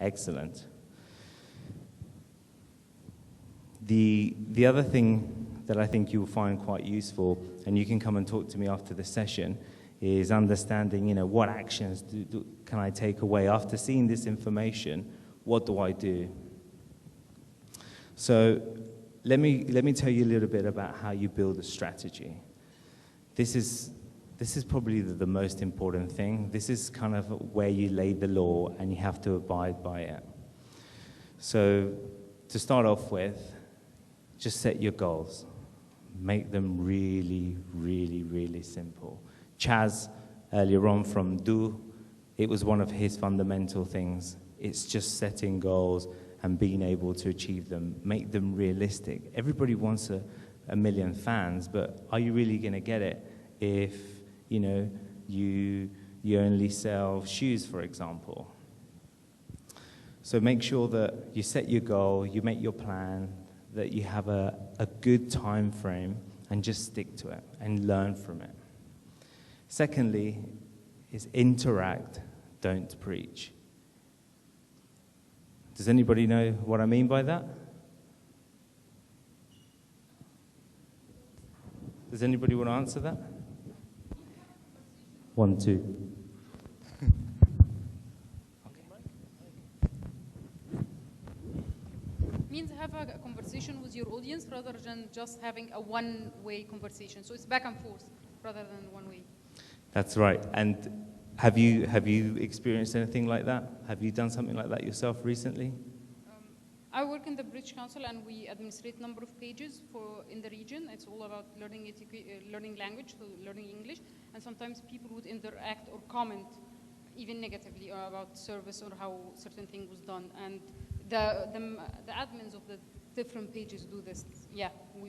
Excellent. The other thing that I think you'll find quite useful, and you can come and talk to me after the session, is understanding, what actions can I take away after seeing this information? What do I do? So let me tell you a little bit about how you build a strategy. This is probably the most important thing. This is kind of where you lay the law and you have to abide by it. So to start off with, just set your goals. Make them really, really, really simple. Chaz, earlier on from Do, it was one of his fundamental things. It's just setting goals and being able to achieve them. Make them realistic. Everybody wants a million fans, but are you really going to get it if, you only sell shoes, for example? So make sure that you set your goal, you make your plan, that you have a good time frame, and just stick to it and learn from it. Secondly, is interact, don't preach. Does anybody know what I mean by that? Does anybody want to answer that? 1, 2. Means have a conversation with your audience rather than just having a one-way conversation. So it's back and forth rather than one way. That's right. And have you experienced anything like that? Have you done something like that yourself recently? I work in the British Council and we administrate a number of pages in the region. It's all about learning language, so learning English. And sometimes people would interact or comment even negatively about service or how certain thing was done. And the admins of the different pages do this. Yeah,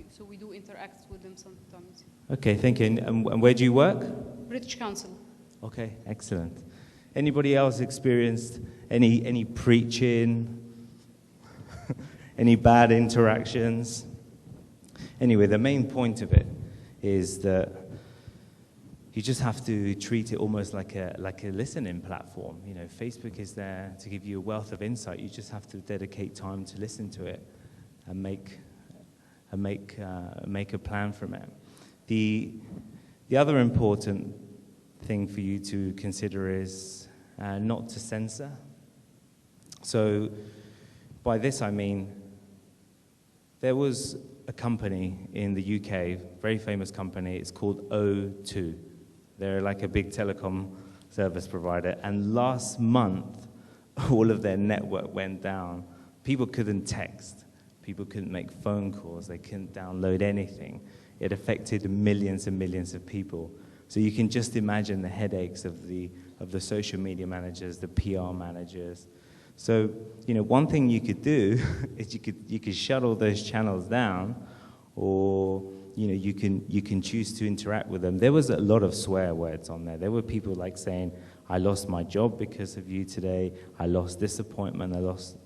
so we do interact with them sometimes. Okay, thank you. And where do you work? British Council. Okay, excellent. Anybody else experienced any preaching, any bad interactions? Anyway, the main point of it is that you just have to treat it almost like a listening platform. Facebook is there to give you a wealth of insight. You just have to dedicate time to listen to it and make a plan from it. The other important thing for you to consider is not to censor. So by this I mean, there was a company in the UK, very famous company, it's called O2. They're like a big telecom service provider, and last month, all of their network went down. People couldn't text, people couldn't make phone calls, they couldn't download anything. It affected millions and millions of people. So you can just imagine the headaches of the social media managers, the PR managers. So, one thing you could do is you could shut all those channels down, or you can choose to interact with them. There was a lot of swear words on there. There were people like saying, "I lost my job because of you today. I lost this appointment. I lost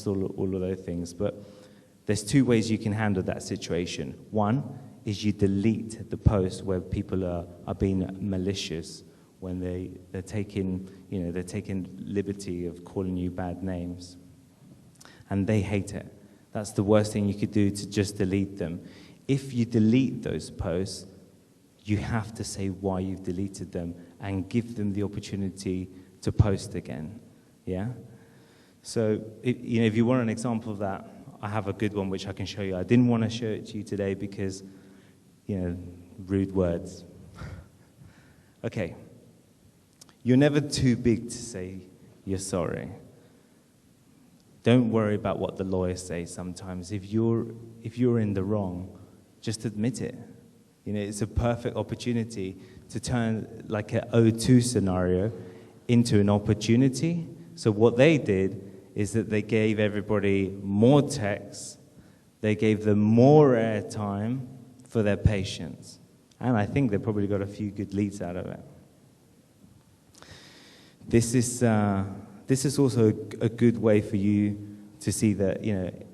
all of those things." But there's two ways you can handle that situation. One is you delete the post where people are being malicious, when they're taking liberty of calling you bad names, and they hate it. That's the worst thing you could do, to just delete them. If you delete those posts, you have to say why you've deleted them and give them the opportunity to post again. Yeah. So if you want an example of that, I have a good one which I can show you. I didn't want to show it to you today because, rude words. Okay. You're never too big to say you're sorry. Don't worry about what the lawyers say sometimes. If you're in the wrong, just admit it. It's a perfect opportunity to turn like an O2 scenario into an opportunity. So what they did is that they gave everybody more texts, they gave them more airtime for their patients. And I think they probably got a few good leads out of it. This is also a good way for you to see that,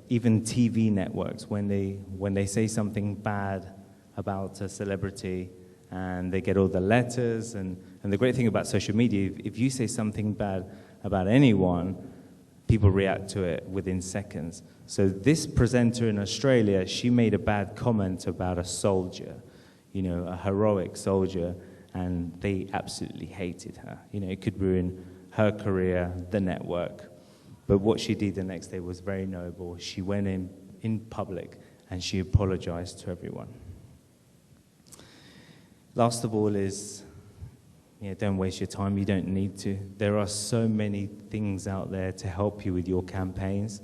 even TV networks, when they say something bad about a celebrity and they get all the letters, and the great thing about social media, if you say something bad about anyone, people react to it within seconds. So this presenter in Australia, she made a bad comment about a soldier, you know, a heroic soldier, and they absolutely hated her. You know, it could ruin her career, the network. But what she did the next day was very noble. She went in public and she apologized to everyone. Last of all is, don't waste your time. You don't need to. There are so many things out there to help you with your campaigns.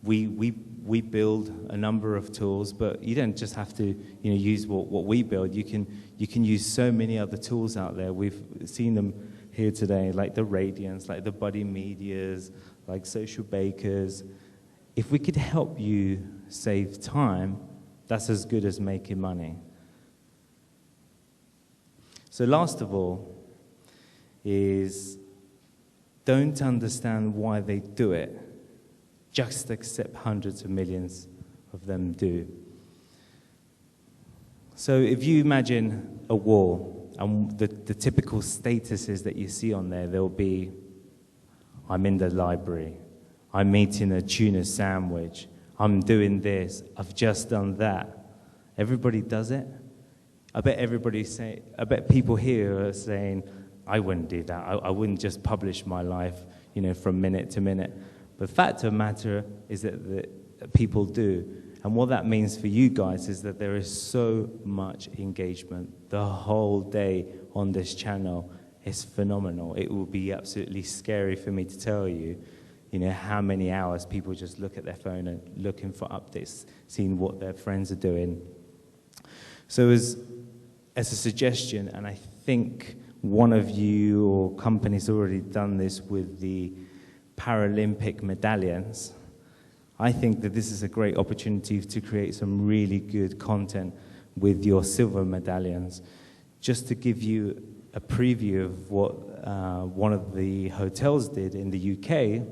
We build a number of tools, but you don't just have to use what we build. You can use so many other tools out there. We've seen them here today, like the Radiance, like the Buddy Medias, like Social Bakers. If we could help you save time, that's as good as making money. So last of all is, don't understand why they do it. Just accept hundreds of millions of them do. So if you imagine a wall, and the typical statuses that you see on there, there'll be, I'm in the library, I'm eating a tuna sandwich, I'm doing this, I've just done that. Everybody does it. I bet people here are saying, I wouldn't do that. I wouldn't just publish my life, from minute to minute. But the fact of the matter is that people do. And what that means for you guys is that there is so much engagement the whole day on this channel. It's phenomenal. It will be absolutely scary for me to tell you, how many hours people just look at their phone and looking for updates, seeing what their friends are doing. So as a suggestion, and I think one of you or companies already done this with the Paralympic medallions, I think that this is a great opportunity to create some really good content with your silver medallions. Just to give you a preview of what one of the hotels did in the UK,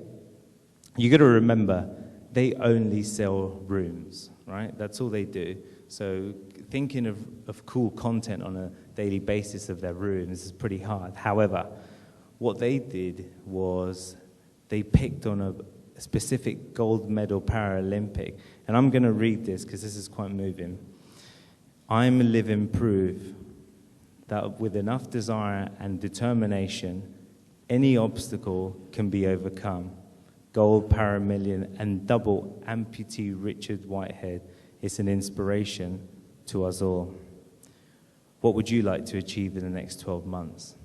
you got to remember, they only sell rooms, right? That's all they do. So thinking of cool content on a daily basis of their rooms is pretty hard. However, what they did was they picked on a specific gold medal Paralympic. And I'm going to read this because this is quite moving. I'm living proof that with enough desire and determination, any obstacle can be overcome. Gold Paramillion and double amputee Richard Whitehead is an inspiration to us all. What would you like to achieve in the next 12 months?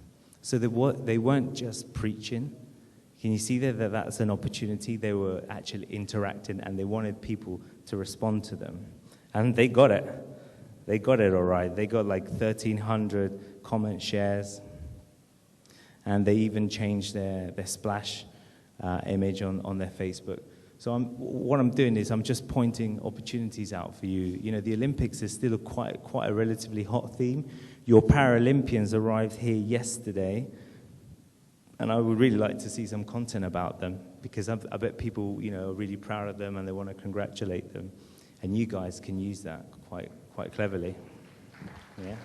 So they weren't just preaching. Can you see there that that's an opportunity? They were actually interacting and they wanted people to respond to them. And they got it. They got it all right. They got like 1,300 comment shares. And they even changed their splash image on their Facebook. So what I'm doing is I'm just pointing opportunities out for you. The Olympics is still quite a relatively hot theme. Your Paralympians arrived here yesterday, and I would really like to see some content about them because I bet people, are really proud of them and they want to congratulate them. And you guys can use that quite cleverly. Yeah.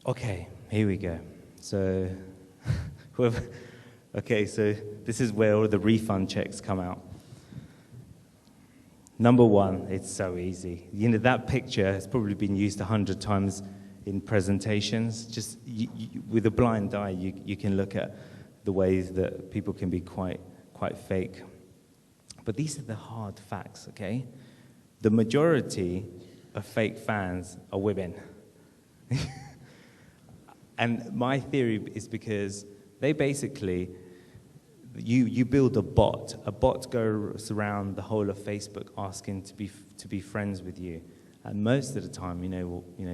Okay, here we go. So, okay, so this is where all the refund checks come out. Number one, it's so easy. That picture has probably been used 100 times in presentations. Just with a blind eye, you can look at the ways that people can be quite fake. But these are the hard facts, okay? The majority of fake fans are women. And my theory is because they basically, you build a bot. A bot goes around the whole of Facebook asking to be friends with you. And most of the time,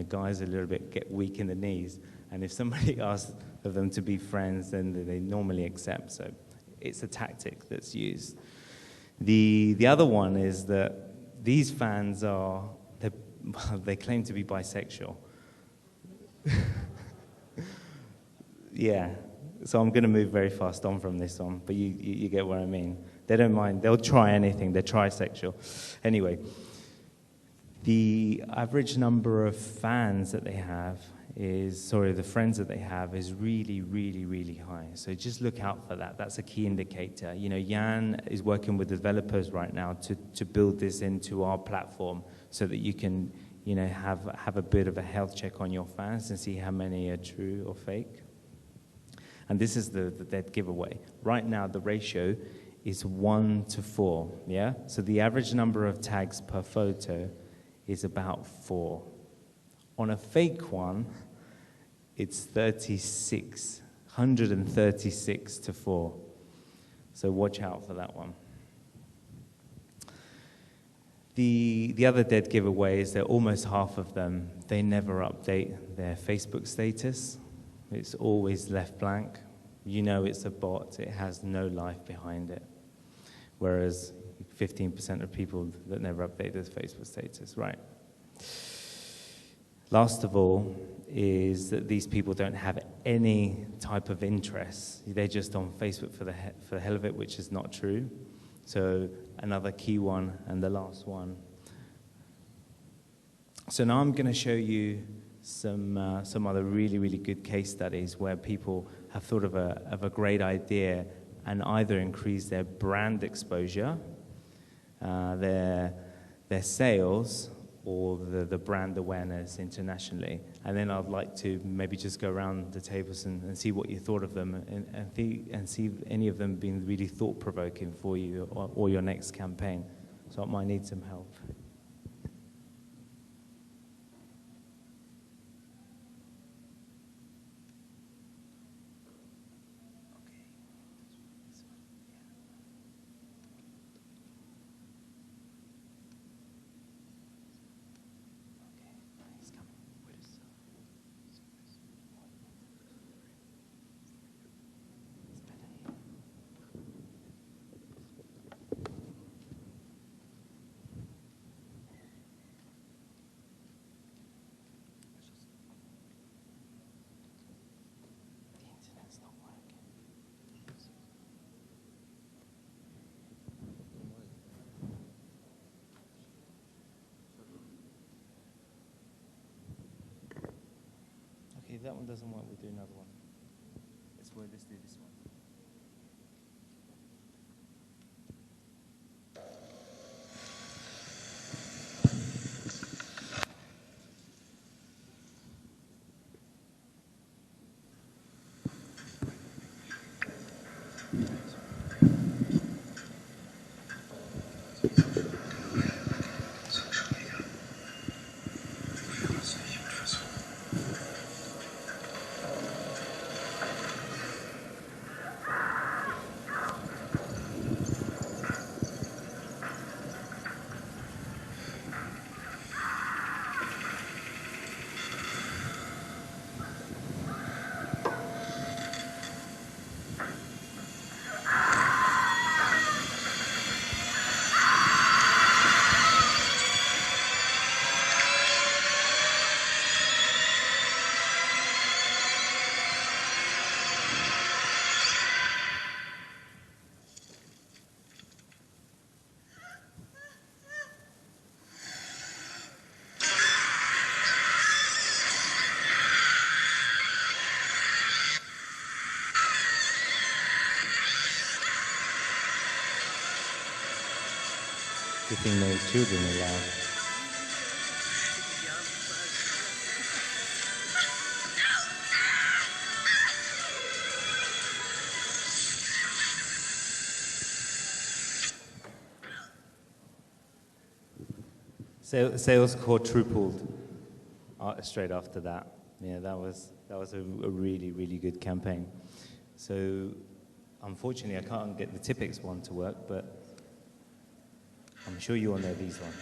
guys a little bit get weak in the knees. And if somebody asks of them to be friends, then they normally accept. So it's a tactic that's used. The other one is that these fans they claim to be bisexual. Yeah, so I'm going to move very fast on from this one, but you get what I mean. They don't mind. They'll try anything. They're trisexual. Anyway, the average number of fans that they have the friends that they have is really, really, really high. So just look out for that. That's a key indicator. You know, Jan is working with developers right now to build this into our platform so that you can, you know, have a bit of a health check on your fans and see how many are true or fake. And this is the dead giveaway. Right now, the ratio is 1 to 4, yeah? So the average number of tags per photo is about 4. On a fake one, it's 36, 136 to 4. So watch out for that one. The other dead giveaway is that almost half of them, they never update their Facebook status. It's always left blank. You know it's a bot. It has no life behind it. Whereas 15% of people that never update their Facebook status, right? Last of all is that these people don't have any type of interest. They're just on Facebook for the hell of it, which is not true. So another key one, and the last one. So now I'm going to show you some other really, really good case studies where people have thought of a great idea and either increase their brand exposure, their sales, or the brand awareness internationally. And then I'd like to maybe just go around the tables and see what you thought of them and see if any of them being really thought-provoking for you or your next campaign. So I might need some help. If that one doesn't work, we'll do another one. Let's do this one. Good thing no children allowed. Sales quadrupled straight after that. Yeah, that was a really, really good campaign. So unfortunately, I can't get the Tipex one to work, but I'm sure you all know these ones.